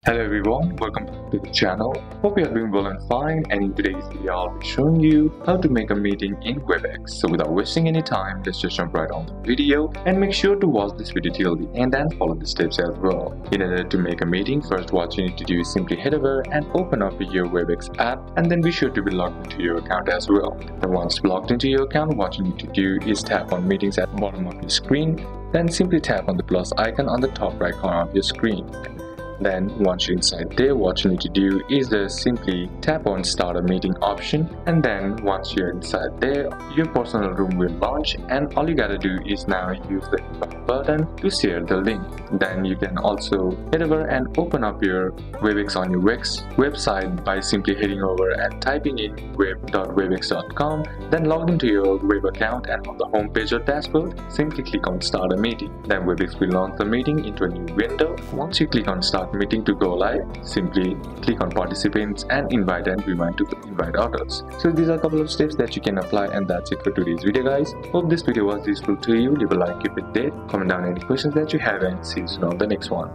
Hello everyone, welcome back to the channel. Hope you are doing well and fine, and in today's video I'll be showing you how to make a meeting in Webex. So without wasting any time, let's just jump right on the video and make sure to watch this video till the end and follow the steps as well. In order to make a meeting, first what you need to do is simply head over and open up your Webex app, and then be sure to be logged into your account as well. And once logged into your account, what you need to do is tap on meetings at the bottom of your screen, then simply tap on the plus icon on the top right corner of your screen. Then once you're inside there, what you need to do is simply tap on start a meeting option, and then once you're inside there, your personal room will launch, and all you gotta do is now use the invite button to share the link. Then you can also head over and open up your Webex on your website by simply heading over and typing in web.webex.com, then log into your web account, and on the home page or dashboard, simply click on start a meeting. Then Webex will launch the meeting into a new window. Once you click on start meeting to go live, simply click on participants and invite and remind to invite others. So these are a couple of steps that you can apply, and that's it for today's video, guys. Hope this video was useful to you. Leave a like if it did, comment down any questions that you have, and see you soon on the next one.